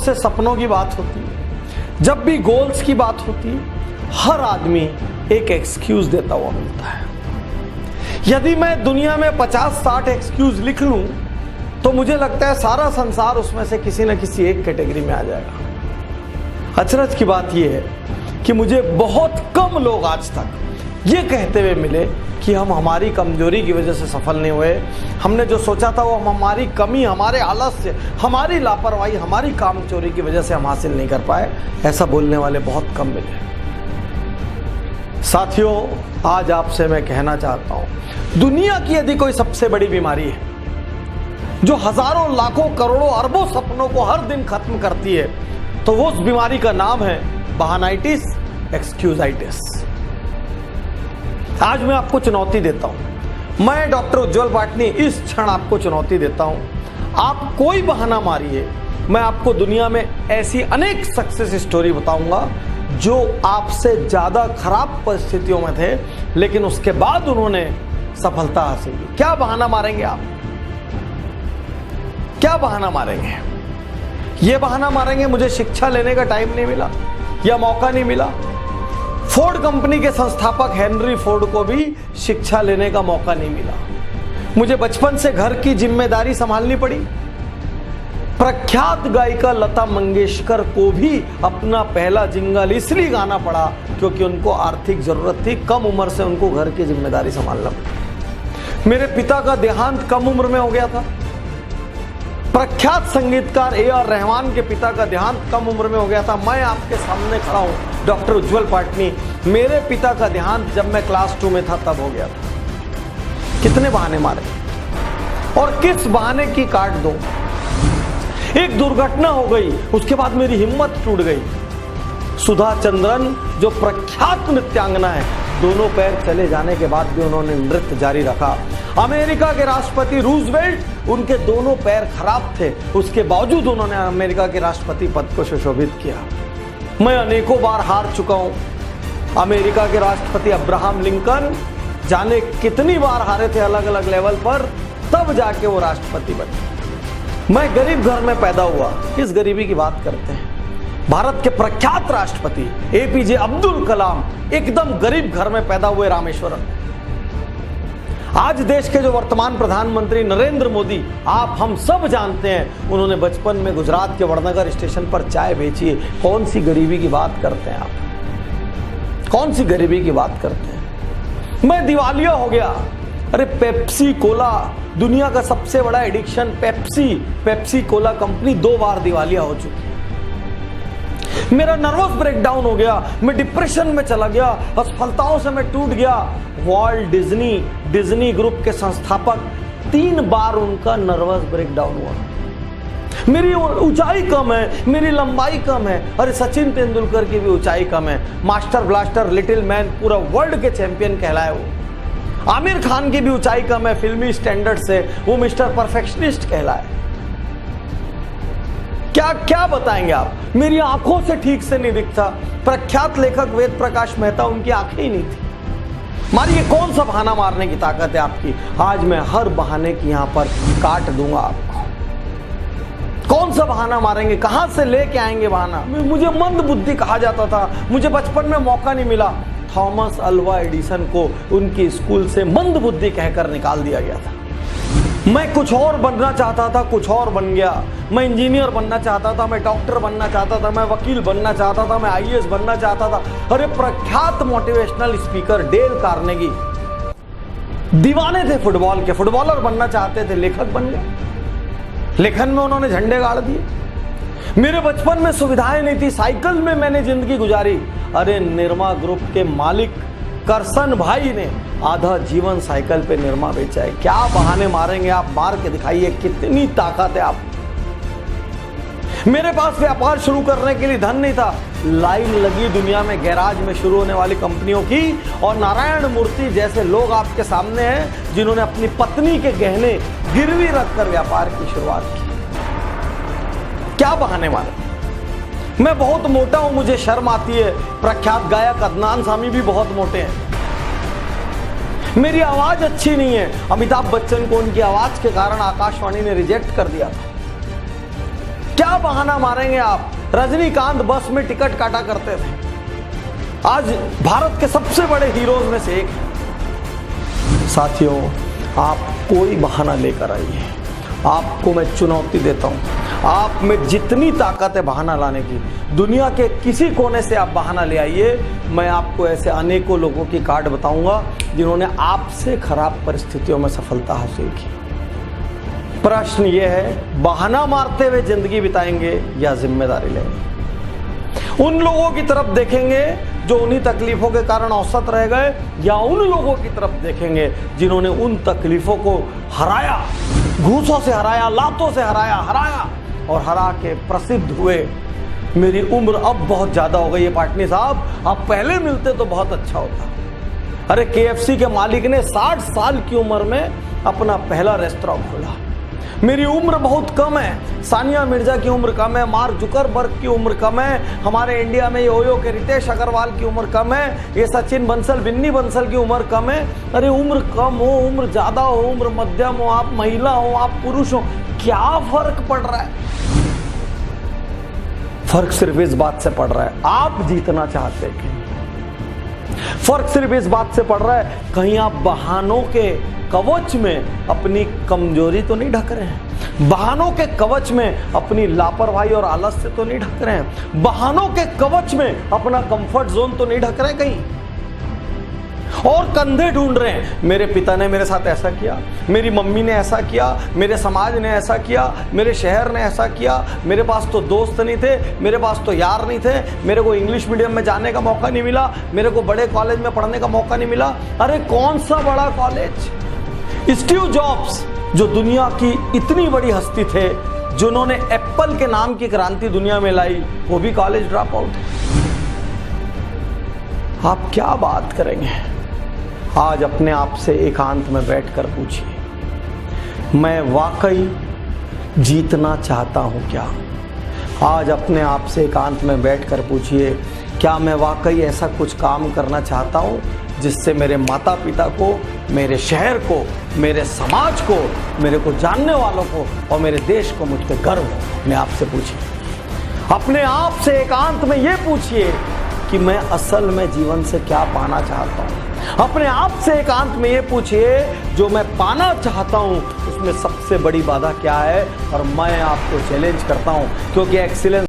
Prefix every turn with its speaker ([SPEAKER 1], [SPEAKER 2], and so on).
[SPEAKER 1] से सपनों की बात होती है, जब भी गोल्स की बात होती है, हर आदमी एक एक्सक्यूज देता हुआ मिलता है। यदि मैं दुनिया में 50-60 एक्सक्यूज लिख लूं तो मुझे लगता है सारा संसार उसमें से किसी न किसी एक कैटेगरी में आ जाएगा। अचरज की बात यह है कि मुझे बहुत कम लोग आज तक ये कहते हुए मिले कि हम हमारी कमजोरी की वजह से सफल नहीं हुए, हमने जो सोचा था वो हम हमारी कमी, हमारे आलस्य, हमारी लापरवाही, हमारी कामचोरी की वजह से हम हासिल नहीं कर पाए। ऐसा बोलने वाले बहुत कम मिले। साथियों, आज आपसे मैं कहना चाहता हूं, दुनिया की यदि कोई सबसे बड़ी बीमारी है जो हजारों, लाखों, करोड़ों, अरबों सपनों को हर दिन खत्म करती है, तो वो उस बीमारी का नाम है बहानाइटिस, एक्सक्यूजाइटिस। आज मैं आपको चुनौती देता हूं, मैं डॉक्टर उज्जवल पाटनी इस क्षण आपको चुनौती देता हूं, आप कोई बहाना मारिए, मैं आपको दुनिया में ऐसी अनेक सक्सेस स्टोरी बताऊंगा जो आपसे ज्यादा खराब परिस्थितियों में थे लेकिन उसके बाद उन्होंने सफलता हासिल की। क्या बहाना मारेंगे आप? क्या बहाना मारेंगे? ये बहाना मारेंगे मुझे शिक्षा लेने का टाइम नहीं मिला या मौका नहीं मिला। फोर्ड कंपनी के संस्थापक हेनरी फोर्ड को भी शिक्षा लेने का मौका नहीं मिला। मुझे बचपन से घर की जिम्मेदारी संभालनी पड़ी। प्रख्यात गायिका लता मंगेशकर को भी अपना पहला जिंगल इसलिए गाना पड़ा क्योंकि उनको आर्थिक जरूरत थी, कम उम्र से उनको घर की जिम्मेदारी संभालना पड़ी। मेरे पिता का देहांत कम उम्र में हो गया था। प्रख्यात संगीतकार A.R. रहमान के पिता का देहांत कम उम्र में हो गया था। मैं आपके सामने खड़ा हूं डॉक्टर उज्जवल पाटनी, मेरे पिता का देहांत जब मैं क्लास 2 में था तब हो गया था। कितने बहाने मारे और किस बहाने की काट दो। एक दुर्घटना हो गई, उसके बाद मेरी हिम्मत टूट गई। सुधा चंद्रन जो प्रख्यात नृत्यांगना है, दोनों पैर चले जाने के बाद भी उन्होंने नृत्य जारी रखा। अमेरिका के राष्ट्रपति रूजवेल्ट, उनके दोनों पैर खराब थे, उसके बावजूद उन्होंने अमेरिका के राष्ट्रपति पद को सुशोभित किया। मैं अनेकों बार हार चुका हूं। अमेरिका के राष्ट्रपति अब्राहम लिंकन जाने कितनी बार हारे थे अलग अलग लेवल पर, तब जाके वो राष्ट्रपति बने। मैं गरीब घर में पैदा हुआ। किस गरीबी की बात करते हैं? भारत के प्रख्यात राष्ट्रपति APJ अब्दुल कलाम एकदम गरीब घर में पैदा हुए रामेश्वरम। आज देश के जो वर्तमान प्रधानमंत्री नरेंद्र मोदी, आप हम सब जानते हैं, उन्होंने बचपन में गुजरात के वड़नगर स्टेशन पर चाय बेची है। कौन सी गरीबी की बात करते हैं आप? कौन सी गरीबी की बात करते हैं? मैं दिवालिया हो गया। अरे पेप्सी कोला, दुनिया का सबसे बड़ा एडिक्शन पेप्सी कोला कंपनी 2 बार दिवालिया हो चुकी है। मेरा नर्वस ब्रेकडाउन हो गया, मैं डिप्रेशन में चला गया, असफलताओं से मैं टूट गया। वॉल्ट डिज्नी ग्रुप के संस्थापक 3 बार उनका नर्वस ब्रेकडाउन हुआ। मेरी ऊंचाई कम है, मेरी लंबाई कम है। अरे सचिन तेंदुलकर की भी ऊंचाई कम है, मास्टर ब्लास्टर, लिटिल मैन, पूरा वर्ल्ड के चैंपियन कहलाए वो। आमिर खान की भी ऊंचाई कम है, फिल्मी स्टैंडर्ड से वो मिस्टर परफेक्शनिस्ट कहलाए। क्या क्या बताएंगे आप? मेरी आंखों से ठीक से नहीं दिखता। प्रख्यात लेखक वेद प्रकाश मेहता, उनकी आंखें ही नहीं थी। मारिए, कौन सा बहाना मारने की ताकत है आपकी? आज मैं हर बहाने की यहां पर काट दूंगा आपको। कौन सा बहाना मारेंगे? कहां से लेके आएंगे बहाना? मुझे मंद बुद्धि कहा जाता था, मुझे बचपन में मौका नहीं मिला। थॉमस अल्वा एडिसन को उनकी स्कूल से मंद बुद्धि कहकर निकाल दिया गया था। मैं कुछ और बनना चाहता था, कुछ और बन गया। मैं इंजीनियर बनना चाहता था, मैं डॉक्टर बनना चाहता था, मैं वकील बनना चाहता था, मैं IAS बनना चाहता था। अरे प्रख्यात मोटिवेशनल स्पीकर डेल कार्नेगी दीवाने थे फुटबॉल के, फुटबॉलर बनना चाहते थे, लेखक बन गए। लेखन में उन्होंने झंडे गाड़ दिए। मेरे बचपन में सुविधाएं नहीं थी, साइकिल में मैंने जिंदगी गुजारी। अरे निरमा ग्रुप के मालिक करसन भाई ने आधा जीवन साइकिल पे निरमा बेचा है। क्या बहाने मारेंगे आप? मार के दिखाइए, कितनी ताकत है आप। मेरे पास व्यापार शुरू करने के लिए धन नहीं था। लाइन लगी दुनिया में गैराज में शुरू होने वाली कंपनियों की, और नारायण मूर्ति जैसे लोग आपके सामने हैं जिन्होंने अपनी पत्नी के गहने गिरवी रखकर व्यापार की शुरुआत की। क्या बहाने मारे? मैं बहुत मोटा हूं, मुझे शर्म आती है। प्रख्यात गायक अदनान सामी भी बहुत मोटे हैं। मेरी आवाज अच्छी नहीं है। अमिताभ बच्चन को उनकी आवाज के कारण आकाशवाणी ने रिजेक्ट कर दिया था। क्या बहाना मारेंगे आप? रजनीकांत बस में टिकट काटा करते थे, आज भारत के सबसे बड़े हीरोज में से एक है। साथियों, आप कोई बहाना लेकर आइए, आपको मैं चुनौती देता हूं। आप में जितनी ताकत है बहाना लाने की, दुनिया के किसी कोने से आप बहाना ले आइए। मैं आपको ऐसे अनेकों लोगों की कार्ड बताऊंगा जिन्होंने आपसे खराब परिस्थितियों में सफलता हासिल की। प्रश्न यह है, बहाना मारते हुए जिंदगी बिताएंगे या जिम्मेदारी लेंगे? उन लोगों की तरफ देखेंगे जो उन्हीं तकलीफों के कारण औसत रह गए, या उन लोगों की तरफ देखेंगे जिन्होंने उन तकलीफों को हराया, घूसों से हराया, लातों से हराया और हरा के प्रसिद्ध हुए। मेरी उम्र अब बहुत ज्यादा हो गई है पाटनी साहब, आप पहले मिलते तो बहुत अच्छा होता। अरे KFC के मालिक ने 60 साल की उम्र में अपना पहला रेस्टोरेंट खोला। मेरी उम्र बहुत कम है, सानिया मिर्जा की उम्र कम है, मार्क जुकरबर्ग की उम्र कम है, हमारे इंडिया में योयो के रितेश अग्रवाल की उम्र कम है, ये सचिन बंसल, बिन्नी बंसल की उम्र कम है। अरे उम्र कम हो, उम्र ज्यादा हो, उम्र मध्यम हो, आप महिला हो, आप पुरुष हो, क्या फर्क पड़ रहा है? फर्क सिर्फ इस बात से पड़ रहा है, आप जीतना चाहते हैं। फर्क सिर्फ इस बात से पड़ रहा है, कहीं आप बहानों के कवच में अपनी कमजोरी तो नहीं ढक रहे हैं, बहानों के कवच में अपनी लापरवाही और आलस से तो नहीं ढक रहे हैं, बहानों के कवच में अपना कंफर्ट जोन तो नहीं ढक रहे कहीं, और कंधे ढूंढ रहे हैं। मेरे पिता ने मेरे साथ ऐसा किया, मेरी मम्मी ने ऐसा किया, मेरे समाज ने ऐसा किया, मेरे शहर ने ऐसा किया, मेरे पास तो दोस्त नहीं थे, मेरे पास तो यार नहीं थे, मेरे को इंग्लिश मीडियम में जाने का मौका नहीं मिला, मेरे को बड़े कॉलेज में पढ़ने का मौका नहीं मिला। अरे कौन सा बड़ा कॉलेज? स्टीव जॉब्स जो दुनिया की इतनी बड़ी हस्ती थे, जिन्होंने एप्पल के नाम की क्रांति दुनिया में लाई, वो भी कॉलेज ड्रॉप आउट। आप क्या बात करेंगे? आज अपने आप से एकांत में बैठकर पूछिए, मैं वाकई जीतना चाहता हूं क्या? आज अपने आप से एकांत में बैठकर पूछिए, क्या मैं वाकई ऐसा कुछ काम करना चाहता हूं जिससे मेरे माता पिता को, मेरे शहर को, मेरे समाज को, मेरे को जानने वालों को और मेरे देश को मुझ पर गर्व हो? मैं आपसे पूछिए, अपने आप से एकांत में ये पूछिए कि मैं असल में जीवन से क्या पाना चाहता हूं। अपने आप से एकांत में ये पूछिए, जो मैं पाना चाहता हूं उसमें सबसे बड़ी बाधा क्या है, और मैं आपको चैलेंज करता हूं, क्योंकि एक्सीलेंस